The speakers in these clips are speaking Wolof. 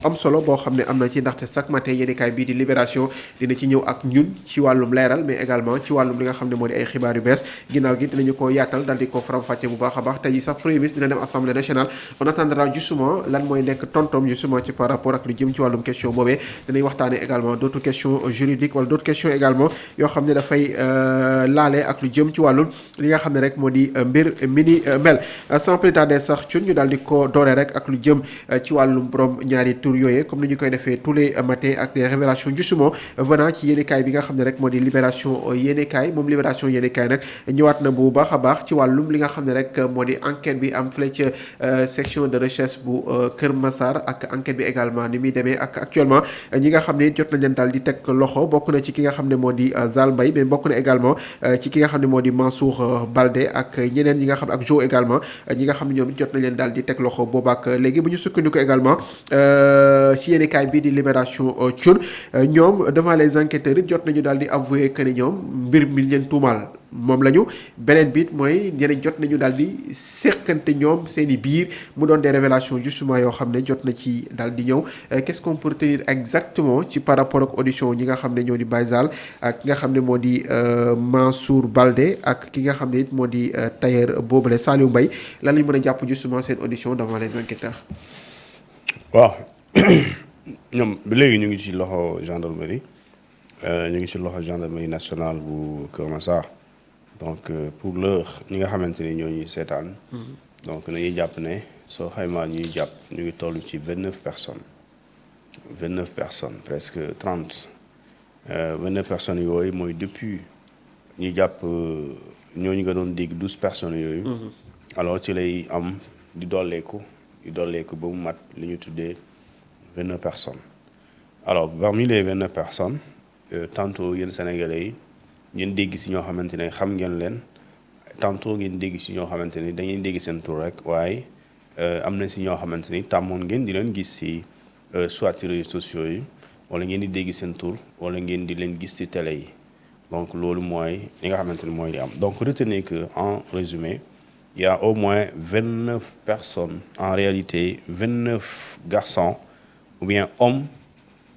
am solo boo xam ne am na ci ndaxte chaque matin yéenekaay bii di Libération dina ci ñëw ak ñun ci wàllum leeral mais également ci wàllum li nga xam ne moo di ay xibaar yu bees ginnaaw gi dinañu ko yaatal dal di ko faram-fàcce bu baax a baax tey sax premier ministre dina dem assemblée nationale on attendra justement lan mooy nekk tontom justement ci par rapport ak lu jëm ci wàllum question boobee dinañ waxtaane également d'autres questions juridiques wala d'autres questions également yoo xam ne dafay laale ak lu jëm ci wàllum li nga xam ne rek moo di mbir mini mel sans plus tarder sax cun ñu daal di ko dooree rek ak lu jëm ci wàllum borom ñaari yooyee comme ni ñu koy defee tous les matins ak des révélations justement venant ci yéenekaay bi nga xam ne rek moo di Libération yéenekaay moom Libération yéenekaay nag ñëwaat na bu baax a baax ci wàllum li nga xam ne rek moo di enquête bi am fële ca section de recherche bu Kër Massar ak enquête bi également ni muy demee ak actuellement ñi nga xam ne jot nañ leen daal di teg loxo bokk na ci ki nga xam ne moo di Zal Mbaye mais bokk na également ci ki nga xam ne moo di Mansour Baldé ak ñeneen ñi nga xam ak Jo également ñi nga xam ne ñoom jot nañ leen daal di teg loxo boobaak léegi bu ñu sukkandiku également ci yéenekaay bii di Libération Thioune ñoom devant les enquêteurs it jot nañu daal di avouer que ne ñoom mbir mi leen tuumaal moom lañu beneen biit mooy ñeneen jot nañu daal di seqante ñoom seen i biir mu doon des révélations justement yoo xam ne jot na ci daal di ñëw qu'est-ce qu'on peut retenir exactement ci par rapport ak audition ñi nga xam ne ñoo di Baye Zal ak ki nga xam ne moo di Mansour Baldé ak ki nga xam ne it moo di tailleur boobule Saliou Mbaye lan lañ mën a jàpp justement seen audition devant les enquêteurs. waaw ñoom ba léegi ñu ngi ci loxo gendarmerie nationale bu Kër Massar donc pour l'heure ñi nga xamante ni ñoo ñuy seetaan. donc nañuy jàpp ne soo xaymaa ñuy jàpp ñu ngi toll ci 29 personnes presque 30 29 personnes yooyu mooy depuis ñu jàpp ñooñu nga doon dégg 12 personnes yooyu. alors ci lay am di dolleeku ba mu mat li ñu tuddee 29 personnes alors parmi les 29 personnes tantôt yéen sénégalais yi ngeen dégg si ñoo xamante ne xam ngeen leen tantôt ngeen dégg si ñoo xamante ni da ngeen dégg seen tur rek waaye am na si ñoo xamante ni tàmmoon ngeen di leen gis si soit ci réseaux sociaux yi wala ngeen di dégg seen tur wala ngeen di leen gis ci télé yi donc loolu mooy li nga xamante ni mooy li am donc retenez que en résumé il y a au moins 29 personnes en réalité 29 garçons ou bien hommes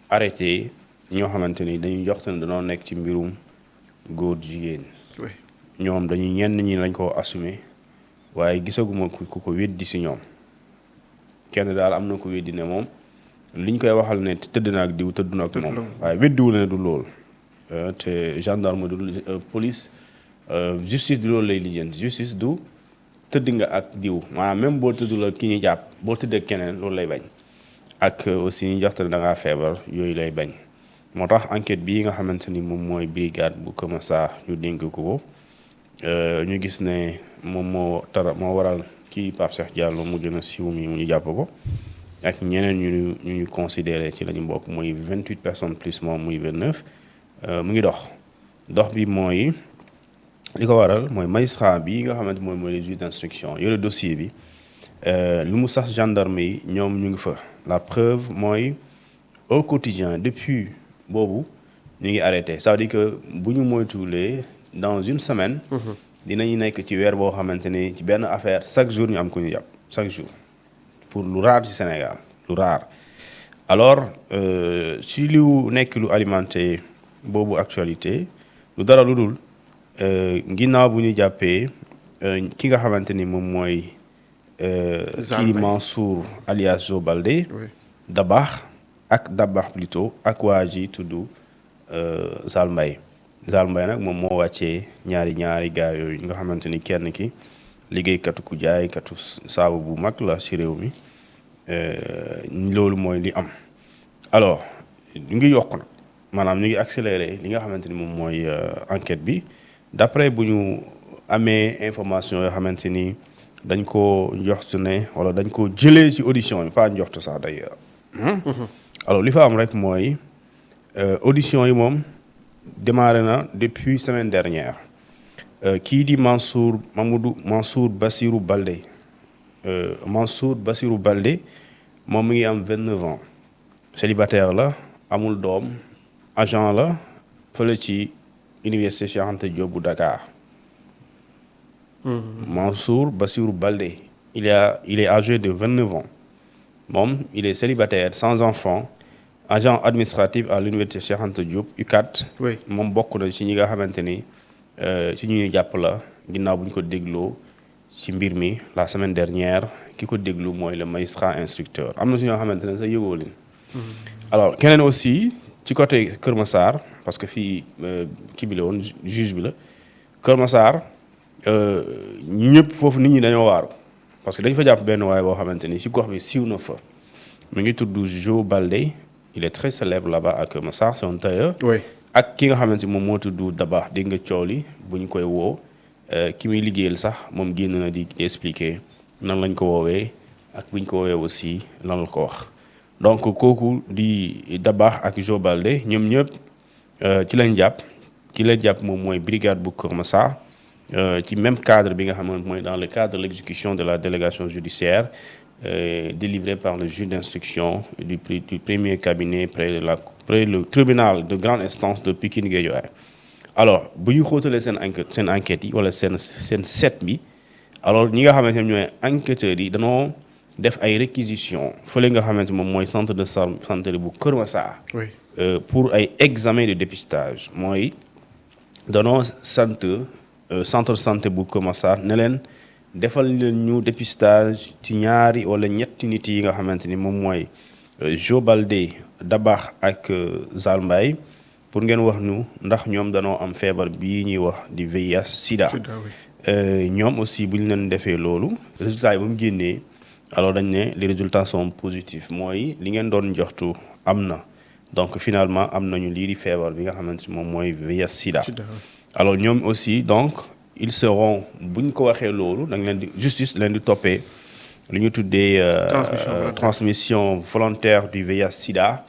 arrêtés ñoo xamante ni dañuy jox ne dañoo nekk ci mbirum góor jigéen. ñoom dañuy ñenn ñi lañ ko assumer waaye gisaguma ku ko weddi si ñoom kenn daal am na ko weddi ne moom liñ koy waxal ne tëdd na ak diw tëdd na ak moom waaye weddiwul ne du lool te gendarme du police justice du loolu lay lijjanti justice du tëdd nga ak diw maanaam même boo tëddul ak ki ñu jàpp boo tëdd ak keneen loolu lay bañ ak aussi ñu jox ne da ngaa feebar yooyu lay bañ moo tax enquête bii nga xamante ni moom mooy brigade bu Kër Massar ñu dénk ko ñu gis ne moom moo waral kii Pape Cheikh Diallo mu gën a siiw mi mu ñu jàpp ko ak ñeneen ñu considéré ci la ñu bokk muy 28 personnes plus moom muy 29 mu ngi dox bi mooy li ko waral mooy magistrat bi nga xamante mooy les juges d'instruction yore dossier bi lu mu sax gendarme yi ñoom ñu ngi fa la preuve mooy au quotidien depuis boobu ñu ngi arrêté ça veut dire que bu ñu moytuwulee dans une semaine dinañu nekk ci weer boo xamante ni ci benn affaire chaque jour ñu am ku ñu jàpp chaque jour pour lu rare ci Sénégal lu rare alors ci lu nekk lu alimenté boobu actualité lu dara lu dul ginnaaw bu ñu jàppee ki nga xamante ni moom mooy kii Mansour alias Jo Baldé Dabax plutôt ak waa ji tudd Zal Mbaye nag moom moo wàccee ñaari gars yooyu nga xamante ni kenn ki liggéeykatu ku jaaykatu saabu bu mag la ci réew mi loolu mooy li am alors ñu ngi yokk nag maanaam ñu ngi accéléré li nga xamante ni moom mooy enquête bi d'après bu ñu amee information yoo xamante ni dañ ko njoxtu ne wala dañ ko jëlee ci audition yi pas njoxtu sax d'ailleurs alors li fa am rek mooy audition yi moom démarré na depuis semaine dernière kii di Mansour Bassirou Baldé moom mi ngi am 29 ans célibataire la amul doom agent la fële ci université Cheikh Anta Diop bu Dakar. Mansour Bassirou Baldé il est âgé de 29 ans moom il est célibataire sans enfant agent administratif à l'université Cheikh Anta Diop UCAD. oui moom bokk na ci ñi nga xamante ni ci ñuy jàpp la ginnaaw bu ñu ko dégloo ci mbir mi la semaine dernière ki ko déglu mooy le magistrat instructeur am na si ñoo xamante ne sax yëgoo leen. alors keneen aussi ci côté Kër Massar parce que fii kii bi la woon juge bi la Kër Massar ñëpp foofu nit ñi dañoo waaru parce que dañ fa jàpp benn waay boo xamante ni si gox bi siiw na fa mu ngi tudd Jo Baldé il est très célèbre là-bas à Kër Massar c'est un tailleur. oui ak ki nga xamante ni moom moo tudd Daba dégg nga coow li bu ñu koy woo ki muy liggéeyal sax moom génn na di expliquer nan lañ ko woowee ak bu ñu ko woowee aussi lan la ko wax. donc kooku di Daba ak Jo Baldé ñoom ñëpp ci lañ jàpp ki leen jàpp moom mooy brigade bu Kër Massar ci même cadre bi nga xamante mooy dans le cadre de l'exécution de la délégation judiciaire délivrée par le juge d'instruction du premier cabinet près le tribunal de grande instance de Pikine Guédiawaye. alors bu ñu xóotalee seen enquête yi wala seen set bi alors ñi nga xamante ne ñooy enquêteurs yi danoo def ay réquisitions fële nga xamante moom mooy centre de santé bu Kër Massar. oui pour ay examen de dépistage mooy danoo centre santé bu Kër Massar ne leen defal leen ñu dépistage ci ñaari wala ñetti nit yi nga xamante ni moom mooy Jo Baldé Dabax ak Zal Mbaye pour ngeen wax ñu ndax ñoom danoo am feebar bii ñuy wax di VIH sida ñoom aussi bu ñu leen defee loolu résultat yi ba mu génnee alors dañ ne les résultats sont positifs mooy li ngeen doon joxtu am na donc finalement am nañu lii di feebar bi nga xamante ni moom mooy VIH sida alors ñoom aussi donc ils seront bu ñu ko waxee loolu da nga leen di justice leen di toppee lu ñu tuddee transmission volontaire du VIH sida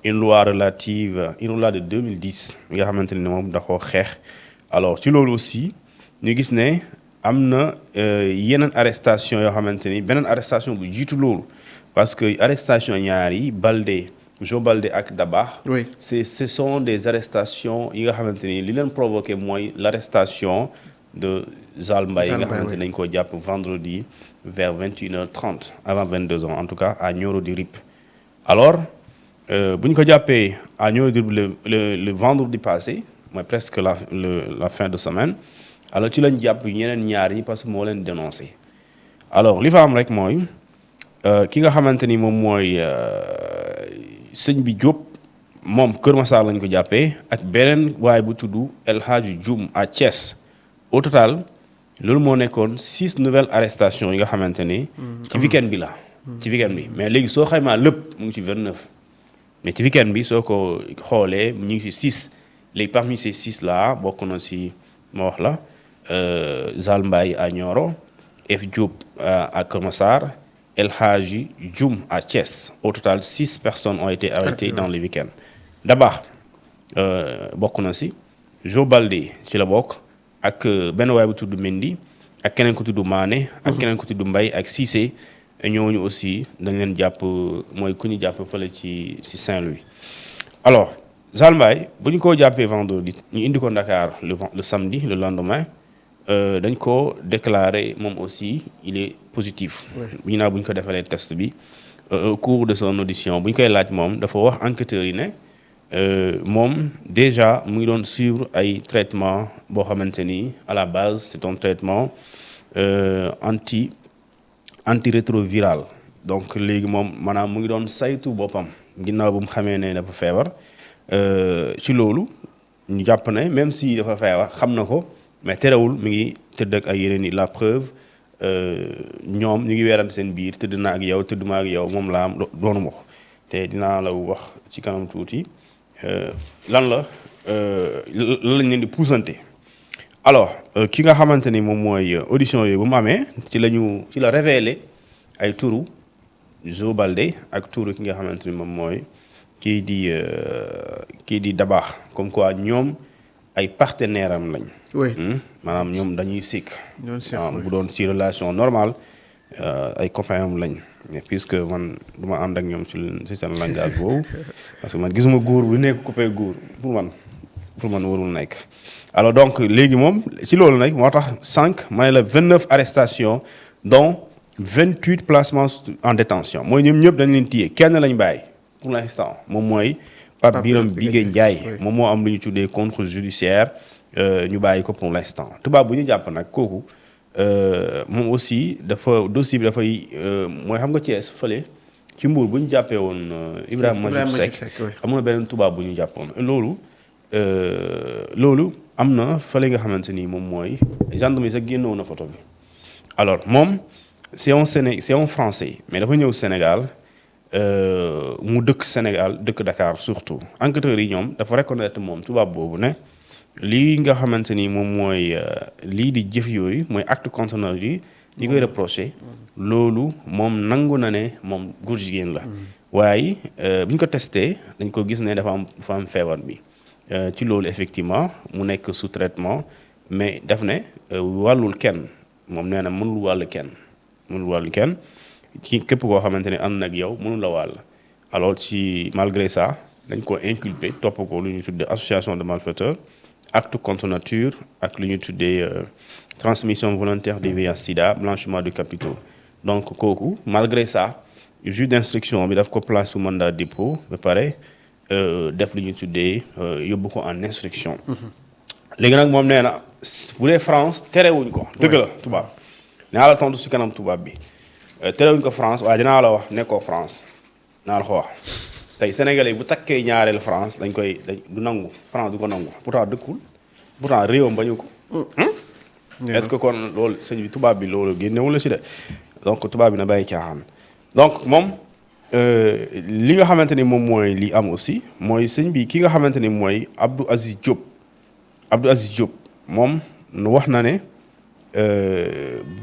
une loi de 2010 nga xamante ni moom da koo xeex alors ci loolu aussi ñu gis ne am na yeneen arrestation yoo xamante ni beneen arrestation bu jiitu loolu parce que arrestation ñaar yi Jo Baldé ak Dabax oui ce sont des arrestations yi nga xamante ni li leen provoqué mooy l'arrestation de Zal Mbaye yi nga xamante ni dañ koo jàpp vendredi vers 21h30 avant 22h en tout cas à Nioro du Rip alors bu ñu ko jàppee à Nioro du Rip le vendredi passé mooy presque la fin de semaine alors ci lañ jàpp ñeneen ñaar ñi parce que moo leen dénoncé alors li fa am rek mooy ki nga xamante ni moom mooy sëñ bi Diop moom Kër Massar lañ ko jàppee ak beneen waaye bu tudd El Hadji Dioum à Thiès au total loolu moo nekkoon 6 nouvelles arrestations yi nga xamante ni ci week-end bi la ci week-end bi mais léegi soo xaymaa lépp mu ngi ci 29 mais ci week-end bi soo ko xoolee ñu ngi ci 6 léegi parmi ces 6 là bokk na ci ma wax la Zal Mbaye à Nioro F Diop à Kër Massar El Hadji Dioum à Thiès au total 6 personnes ont été arrêtées dans le week-end Dabax bokk na ci Jo Baldé ci la bokk ak benn waay bu tudd Mendy ak keneen ko tudd Mané ak keneen ko tudd Mbaye ak Cissé ñooñu aussi dañ leen jàpp mooy ku ñu jàpp fële ci Saint-Louis alors Zal Mbaye bu ñu ko jàppee vendredi ñu indi ko Dakar le samedi le lendemain dañ ko déclaré moom aussi il est positif bu ñu bu ñu ko defalee test bi au cours de son audition bu ñu koy laaj moom dafa wax enquêteurs yi ne moom déjà mu ngi doon suivre ay traitement boo xamante ni à la base c'est un traitement antirétroviral donc léegi moom maanaam mu ngi doon saytu boppam ginnaaw bu mu xamee ne dafa feebar ci loolu ñu jàpp ne même si dafa feebar xam na ko mais terewul mi ngi tëdd ak ay yeneen yi la preuve ñoom ñu ngi weerante seen biir tëdd na ak yow tëdd ma ak yow moom laa am doonu ma ko te dinaa la wax ci kanam tuuti lan la lañ leen di puusante alors ki nga xamante ni moom mooy audition yooyu bu mu amee ci la révélé ay turu Jo Baldé ak turu ki nga xamante ni moom mooy kii di Dabax comme quoi ñoom ay partenaire am lañ maanaam ñoom dañuy sikk bu doon ci relation normale ay copain am lañ mais puisque man du ma ànd ak ñoom ci seen langage boobu parce que man gisuma góor bu nekk copain góor pour man warul nekk alors donc léegi moom ci loolu nag moo tax 5 may la 29 arrestations dont 28 placements en détention mooy ñoom ñëpp dañ leen téye kenn lañ bàyyi pour l'instant moom mooy Pape Birame Bigué Ndiaye moom moo am lu ñu tuddee contrôle judiciaire ñu bàyyi ko pour l'instant tubaab bu ñu jàpp nag kooku moom aussi dossier bi dafay mooy xam nga Thiès fële ci Mbour bu ñu jàppee woon Ibrahima Majib Seck amoon na beneen tubaab bu ñu jàppoon loolu am na fële nga xamante ni moom mooy gendarmerie sax génnoon na photo bi alors moom c'est un Français mais dafa ñëw Sénégal mu dëkk Sénégal dëkk Dakar surtout enquêteurs yi ñoom dafa reconnaître moom tubaab boobu ne lii nga xamante ni moom mooy lii di jëf yooyu mooy acte contre nature yi ñi koy reproché loolu moom nangu na ne moom góor jigéen la waaye bu ñu ko testé dañ ko gis ne dafa am feebar bi ci loolu effectivement mu nekk sous traitement mais daf ne wàllul kenn moom nee na mënul wàll kenn ci képp koo xamante ne ànd nag yow mënul la wàll alors ci malgré ça dañ ko inculpé topp ko lu ñu tuddee association de malfaiteurs acte contre nature ak lu ñu tuddee transmission volontaire du VIH/Sida blanchiment de capitaux donc kooku malgré ça juge d'instruction bi daf ko place sous mandat de dépôt ba pare def lu ñu tuddee yóbbu ko en instruction léegi nag moom nee na bu dee France terewuñ ko dëgg la tubaab naa la tontu si kanam tubaab bi terewuñ ko France waaye dinaa la wax nekkoo France naa la ko wax tey sénégalais bu takkee ñaareel France du nangu France du ko nangu pourtant dëkkul pourtant réewam bañu ko est-ce que kon loolu sëñ bi tubaab bi loolu génnewul la si de donc tubaab bi na bàyyi caaxaan donc moom li nga xamante ni moom mooy li am aussi mooy sëñ bi ki nga xamante ni mooy Abdou Aziz Diop moom wax na ne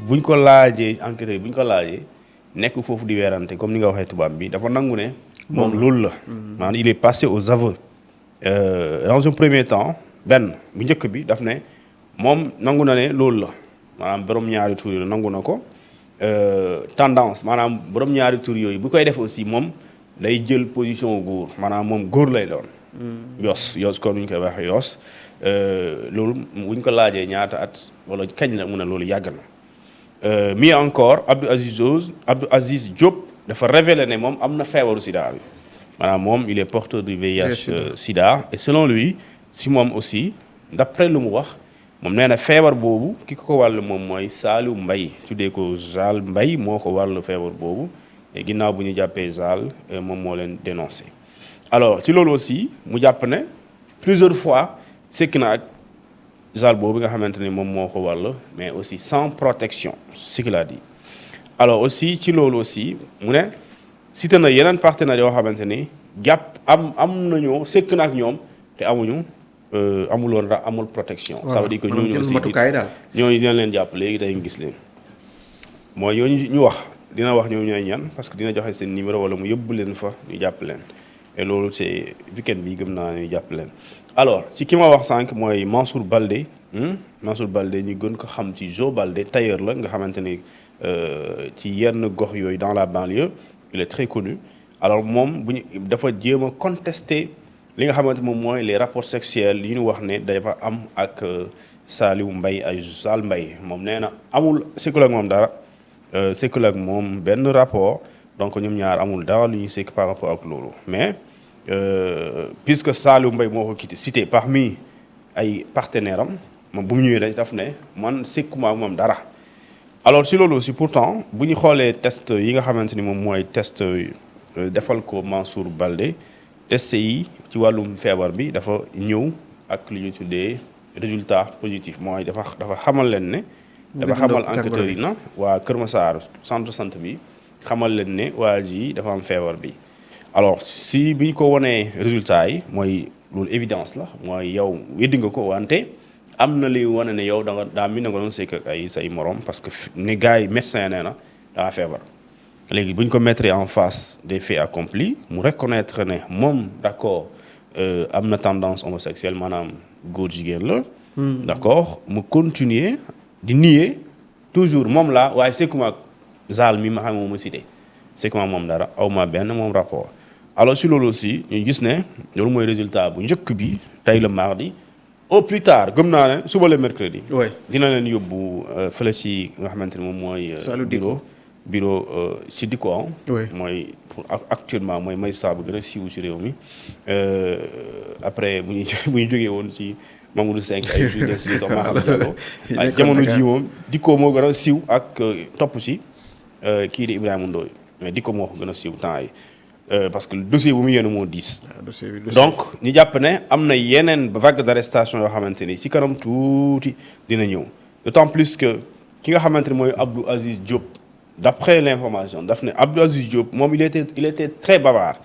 buñ ko laajee enquêteur buñ ko laajee nekk foofu di weerante comme ni nga waxee tubaab bi dafa nangu ne moom loolu la maanaam il est passé aux aveux dans un premier temps bu njëkk bi daf ne moom nangu na ne loolu la maanaam borom ñaari tur yi nangu na ko tendance maanaam borom ñaari tur yooyu bu koy def aussi moom day jël position góor maanaam moom góor lay doon yos comme ñu koy waxee yos loolu buñ ko laajee ñaata at wala kañ la mu ne loolu yàgg na mieux encore Abdou Aziz Diop dafa révélé ne moom am na feebaru sida bi maanaam moom il est porteur du VIH sida et selon lui si moom aussi d'après lu mu wax moom nee na feebar boobu ki ko wàll moom mooy Saliou Mbaye tuddee ko Zal Mbaye moo ko wàll feebar boobu et ginnaaw bu ñu jàppee Zal moom moo leen dénoncé alors ci loolu aussi mu jàpp ne plusieurs fois sekk na ak Zal boobu nga xamante ni moom moo ko wàll mais aussi sans protection ce qu'il a dit alors aussi ci loolu aussi mu ne cité na yeneen partenaires yoo xamante ni am nañoo sekk na ak ñoom te amul protection. ça veut dire que ñooñu aussi ñooñu dina leen jàpp léegi tey nga gis leen mooy ñooñu ñu wax dina wax ñoom ñooy ñan parce que dina joxe seen numéro wala mu yóbbu leen fa ñu jàpp leen et loolu c'est weekend bi gëm naa ñu jàpp leen. alors ci ki ma wax sànq mooy Mansour Baldé ñu gën ko xam ci Jo Baldé tailleur la nga xamante ni ci yenn gox yooyu dans la banlieue il est très connu alors moom dafa jéem a contester. li nga xamante moom mooy les rapports sexuels yi ñu wax ne dafa am ak Saliou Mbaye ay Zal Mbaye moom nee na amul sekkul ak moom dara sekkul ak moom benn rapport donc ñoom ñaar amul dara lu ñuy sekk par rapport ak loolu mais puisque Saliou Mbaye moo ko cité parmi ay partenaires am moom bu mu ñëwee dañ daf ne man sekkuma ak moom dara alors si loolu aussi pourtant bu ñu xoolee test yi nga xamante ni moom mooy test defal ko Mansour Baldé test yi ci wàllum feebar bi dafa ñëw ak lu ñu tuddee résultat positif mooy dafa xamal leen ne dafa xamal enquêteurs yi na waa Kër Massar centre santé bi xamal leen ne waa ji dafa am feebar bi alors si bi ñu ko wanee résultat yi mooy loolu évidence la mooy yow weddi nga ko wante am na li wane ne yow daa mi na nga doon sekk ak ay say morom parce que ne gars yi médecin nee na daa feebar léegi bu ñu ko mettre en face des faits accomplis mu reconnaître ne moom d'accord am na tendance homosexuelle maanaam góor jigéen la. d'accord mu continuer di nier toujours moom la waaye sekkuma ak Zal mi ma xam moom ma cité sekkuma moom dara aw ma benn moom rapport. alors si loolu aussi ñu gis ne loolu mooy résultat bu njëkk bi tey le mardi au plus tard gëm naa ne suba le mercredi. dina leen yóbbu fële ci nga xamante ne moom mooy. bureau bureau ci Diko oui mooy pour actuellement mooy magistrat bu gën a siiw ci réew mi après bu ñu jógee woon ci Mamadou Seck ay juge si sax Maham Diallo jamono ji moom Diko moo gën a siiw ak topp ci kii di Ibrahima Ndoye mais Diko moo ko gën a siiw temps yi parce que le dossier bu mu yéene moo 10 donc ñu jàpp ne am na yeneen vague d'arrestation yoo xamante ni ci kanam tuuti dina ñëw d'autant plus que ki nga xamante ni mooy Abdou Aziz Diop d'après l'information daf ne Abdou Aziz Diop moom il était très bavard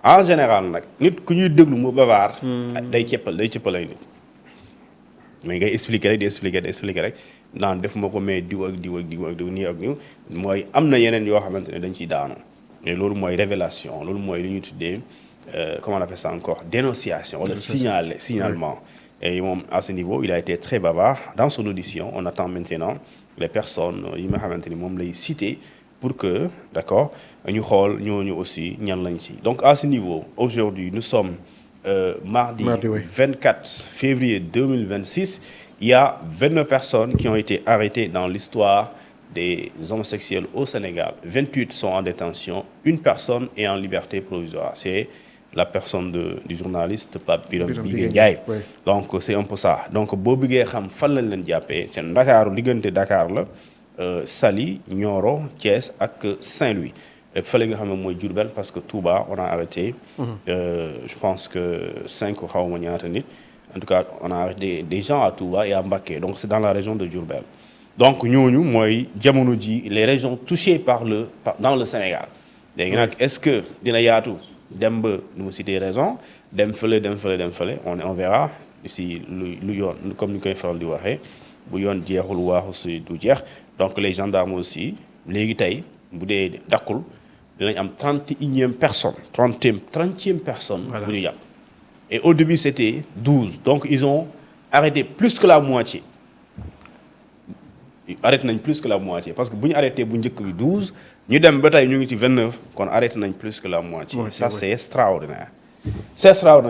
en général nag nit ku ñuy déglu mu bavard day cëppal ay nit mais ngay expliquer rek di expliquer rek naan def ma ko mais diw ak diw nii ak niw mooy am na yeneen yoo xamante ne dañ ciy daanu mais loolu mooy révélation loolu mooy li ñuy tuddee comment on appelle ça encore dénonciation wala signalement et moom à ce niveau il a été très bavard dans son audition on attend maintenant les personnes yi nga xamante ni moom lay citer pour que d'accord ñu xool ñooñu aussi ñan lañ ci donc à ce niveau aujourd'hui nous sommes mardi 24 février 2026 il y a 29 personnes qui ont été arrêtées dans l'histoire des homosexuels au Sénégal 28 sont en détention une personne est en liberté provisoire c'est la personne du journaliste Pape Biram Bigué Ndiaye donc c'est un peu ça donc boo bëggee xam fan lañ leen jàppee c'est Ndakaaru diggante Dakar la Saly Nioro Thiès ak Saint-Louis fële nga xam ne mooy Diourbel parce que Touba on a arrêté je pense que 5 xaw ma ñaata nit en tout cas on a arrêté des gens à Touba et à Mbacké donc c'est dans la région de Diourbel donc ñooñu mooy jamono ji les régions touchées dans le Sénégal léegi nag est-ce que dina yaatu dem ba nu mu citer raison dem fële on verra si lu yoon comme ni koy faral di waxee bu yoon jeexul waaxu si du jeex donc les gendarmes aussi léegi tey bu dee dakkul dinañ am 31e personne 30e personne bu ñu jàpp et au début c'était 12 donc ils ont arrêté plus que la moitié nañ plus que la moitié parce que bu ñu arrêté bu njëkk bi 12 ñu dem ba tey ñu ngi ci 29 kon arrêté nañ plus que la moitié ça c'est extraordinaire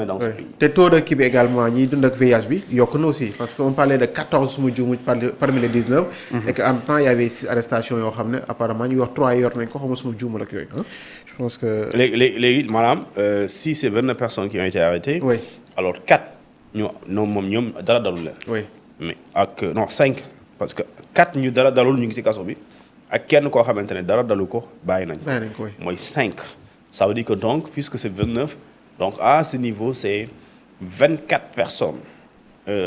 dans ce pays te taux de kii bi également ñiy dund ak VIH bi yokk na aussi parce que on parlait de 14 su ma juumee parmi les 19 et que en même temps il y avait 6 arrestations yoo xam ne apparemment ñu wax 3 yor nañ ko xam nga su ma juumul ak yooyu je pense que léegi maanaam si c'est 29 personnes qui ont été arrêtées alors 4 ñoom dara dalul leen mais ak non 5 parce que 4 ñu dara dalul ñu ngi ci kaso bi ak kenn koo xamante ne dara dalu ko bàyyi nañ ko mooy 5 ça veut dire que donc puisque c'est 29 donc à ce niveau c'est 24 personnes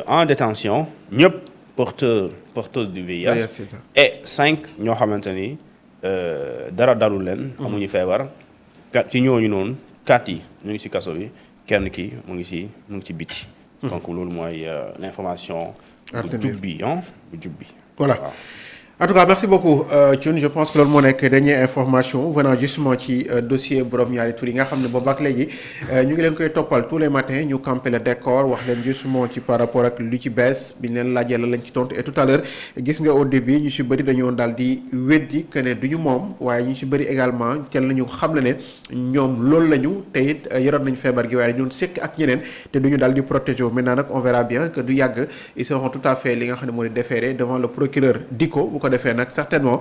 en détention ñëpp porteurs du VIH et 5 ñoo xamante ni dara dalul leen amuñu feebar ci ñooñu noonu 4 yi ñu ngi ci kaso bi kenn ki mu ngi ci biti donc loolu mooy l'information bu jub bi voilà en tout cas merci beaucoup Thioune je pense que loolu moo nekk dernière information venant justement ci dossier borom ñaari tur yi nga xam ne boobu ak léegi ñu ngi leen koy toppal tous les matins ñu camper le décor wax leen justement ci par rapport ak lu ci bees bi ñu leen laajee la lañ ci tontu et tout à l'heure gis nga au début ñu si bëri dañoo daal di weddi que ne du ñu moom waaye ñu si bëri également kenn la ñu xam le ne ñoom loolu la ñu te it yoroon nañu feebar gi waaye ñun sekk ak ñeneen te du ñu daal di protéger wu maintenant nag on verra bien que du yàgg ils seront tout à fait li nga xam ne moo di déféré devant le procureur Diko bu ko defee nag certainement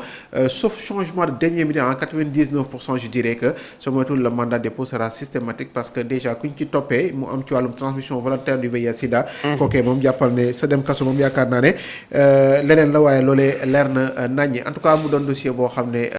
sauf changement de dernière minute en 99% je dirais que su moytuwul le mandat de dépôt sera systématique parce que déjà kuñ ci toppee mu am ci wàllum transmission volontaire du VIH sida kookee moom jàppal ne sa dem kaso moom yaakaar naa ne leneen la waaye loolee leer na naññi en tout cas mu doon dossier boo xam ne